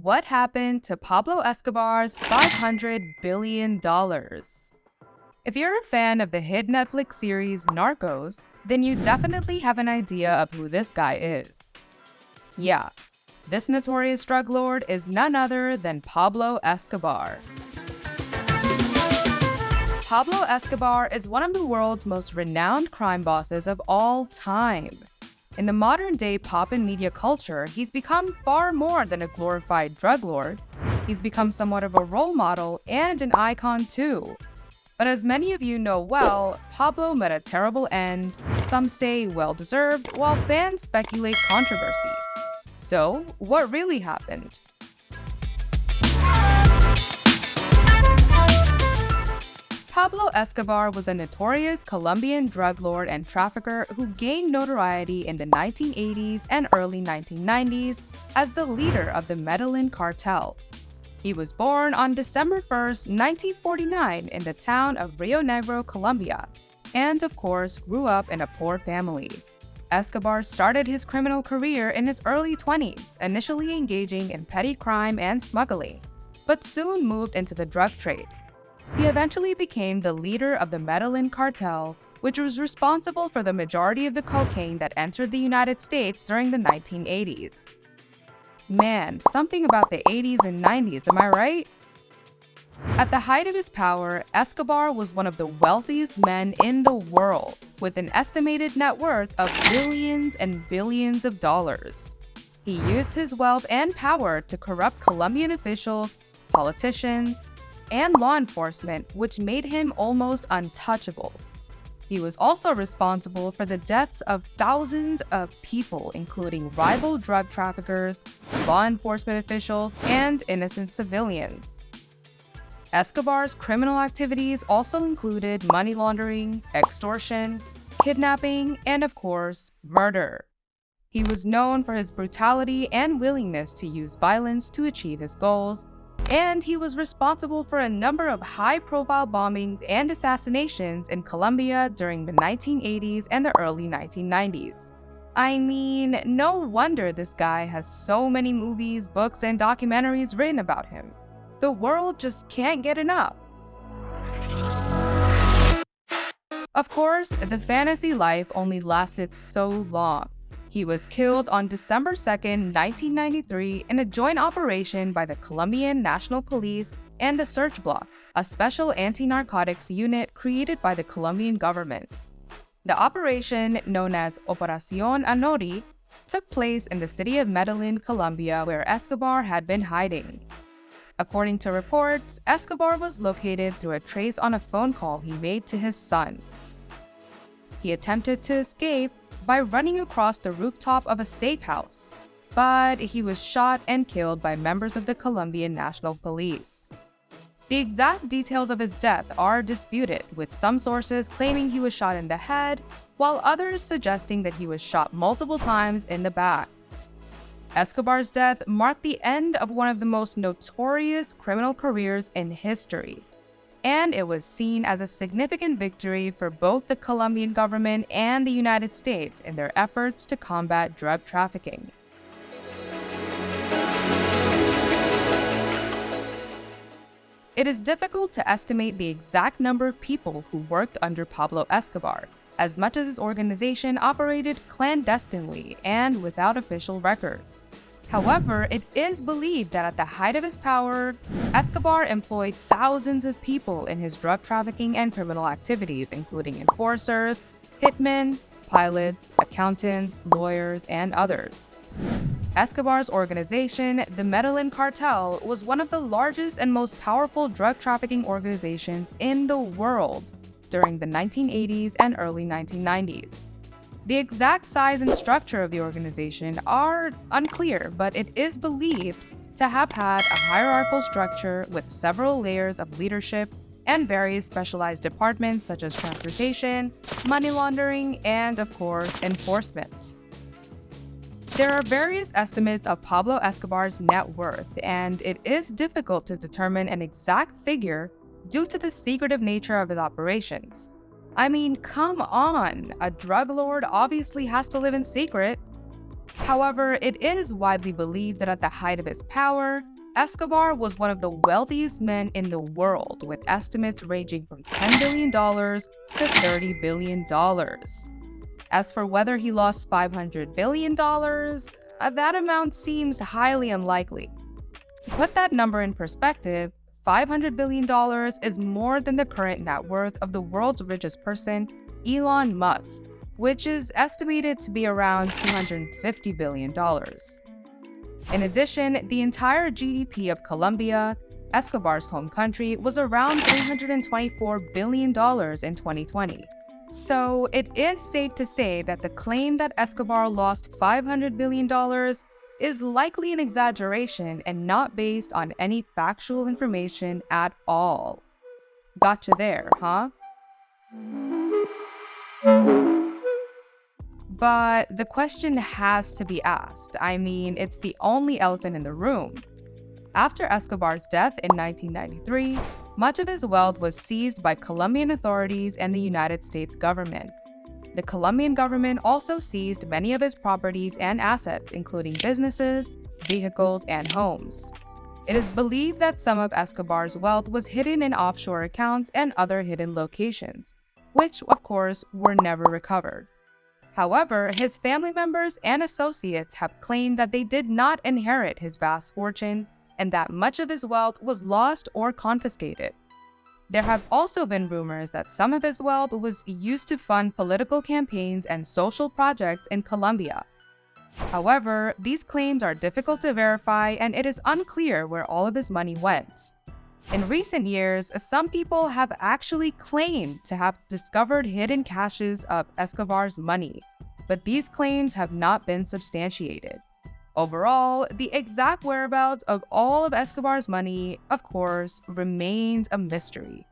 What happened to Pablo Escobar's $500 billion? If you're a fan of the hit Netflix series Narcos, then you definitely have an idea of who this guy is. Yeah, this notorious drug lord is none other than Pablo Escobar. Pablo Escobar is one of the world's most renowned crime bosses of all time. In the modern-day pop and media culture, he's become far more than a glorified drug lord. He's become somewhat of a role model and an icon too. But as many of you know well, Pablo met a terrible end, some say well-deserved, while fans speculate controversy. So, what really happened? Pablo Escobar was a notorious Colombian drug lord and trafficker who gained notoriety in the 1980s and early 1990s as the leader of the Medellin cartel. He was born on December 1st, 1949 in the town of Rio Negro, Colombia, and of course grew up in a poor family. Escobar started his criminal career in his early 20s, initially engaging in petty crime and smuggling, but soon moved into the drug trade. He eventually became the leader of the Medellin cartel, which was responsible for the majority of the cocaine that entered the United States during the 1980s. Man, something about the 80s and 90s, am I right? At the height of his power, Escobar was one of the wealthiest men in the world, with an estimated net worth of billions and billions of dollars. He used his wealth and power to corrupt Colombian officials, politicians, and law enforcement, which made him almost untouchable. He was also responsible for the deaths of thousands of people, including rival drug traffickers, law enforcement officials, and innocent civilians. Escobar's criminal activities also included money laundering, extortion, kidnapping, and of course, murder. He was known for his brutality and willingness to use violence to achieve his goals, and he was responsible for a number of high-profile bombings and assassinations in Colombia during the 1980s and the early 1990s. I mean, no wonder this guy has so many movies, books, and documentaries written about him. The world just can't get enough. Of course, the fantasy life only lasted so long. He was killed on December 2nd, 1993 in a joint operation by the Colombian National Police and the Search Block, a special anti-narcotics unit created by the Colombian government. The operation, known as Operación Anori, took place in the city of Medellin, Colombia, where Escobar had been hiding. According to reports, Escobar was located through a trace on a phone call he made to his son. He attempted to escape by running across the rooftop of a safe house, but he was shot and killed by members of the Colombian National Police. The exact details of his death are disputed, with some sources claiming he was shot in the head, while others suggesting that he was shot multiple times in the back. Escobar's death marked the end of one of the most notorious criminal careers in history, and it was seen as a significant victory for both the Colombian government and the United States in their efforts to combat drug trafficking. It is difficult to estimate the exact number of people who worked under Pablo Escobar, as much as his organization operated clandestinely and without official records. However, it is believed that at the height of his power, Escobar employed thousands of people in his drug trafficking and criminal activities, including enforcers, hitmen, pilots, accountants, lawyers, and others. Escobar's organization, the Medellin cartel, was one of the largest and most powerful drug trafficking organizations in the world during the 1980s and early 1990s. The exact size and structure of the organization are unclear, but it is believed to have had a hierarchical structure with several layers of leadership and various specialized departments such as transportation, money laundering, and of course, enforcement. There are various estimates of Pablo Escobar's net worth, and it is difficult to determine an exact figure due to the secretive nature of his operations. I mean, come on, a drug lord obviously has to live in secret. However, it is widely believed that at the height of his power, Escobar was one of the wealthiest men in the world, with estimates ranging from $10 billion to $30 billion. As for whether he lost $500 billion, that amount seems highly unlikely. To put that number in perspective, $500 billion is more than the current net worth of the world's richest person, Elon Musk, which is estimated to be around $250 billion. In addition, the entire GDP of Colombia, Escobar's home country, was around $324 billion in 2020. So it is safe to say that the claim that Escobar lost $500 billion is likely an exaggeration and not based on any factual information at all. Gotcha there, huh? But the question has to be asked. I mean, it's the only elephant in the room. After Escobar's death in 1993, much of his wealth was seized by Colombian authorities and the United States government. The Colombian government also seized many of his properties and assets, including businesses, vehicles, and homes. It is believed that some of Escobar's wealth was hidden in offshore accounts and other hidden locations, which, of course, were never recovered. However, his family members and associates have claimed that they did not inherit his vast fortune and that much of his wealth was lost or confiscated. There have also been rumors that some of his wealth was used to fund political campaigns and social projects in Colombia. However, these claims are difficult to verify and it is unclear where all of his money went. In recent years, some people have actually claimed to have discovered hidden caches of Escobar's money, but these claims have not been substantiated. Overall, the exact whereabouts of all of Escobar's money, of course, remains a mystery.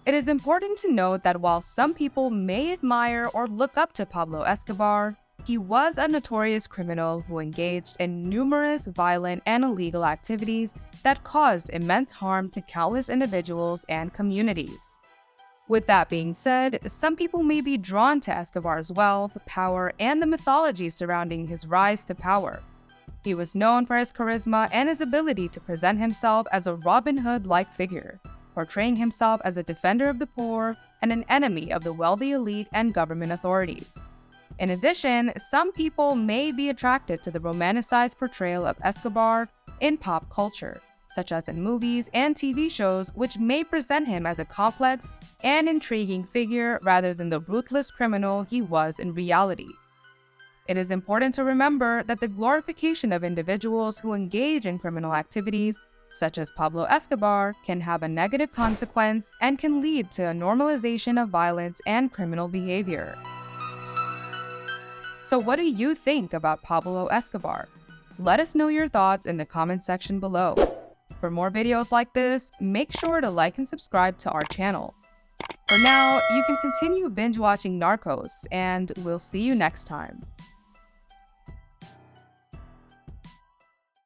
It is important to note that while some people may admire or look up to Pablo Escobar, he was a notorious criminal who engaged in numerous violent and illegal activities that caused immense harm to countless individuals and communities. With that being said, some people may be drawn to Escobar's wealth, power, and the mythology surrounding his rise to power. He was known for his charisma and his ability to present himself as a Robin Hood-like figure, portraying himself as a defender of the poor and an enemy of the wealthy elite and government authorities. In addition, some people may be attracted to the romanticized portrayal of Escobar in pop culture, such as in movies and TV shows, which may present him as a complex and intriguing figure rather than the ruthless criminal he was in reality. It is important to remember that the glorification of individuals who engage in criminal activities, such as Pablo Escobar, can have a negative consequence and can lead to a normalization of violence and criminal behavior. So what do you think about Pablo Escobar? Let us know your thoughts in the comment section below. For more videos like this, make sure to like and subscribe to our channel. For now, you can continue binge watching Narcos, and we'll see you next time.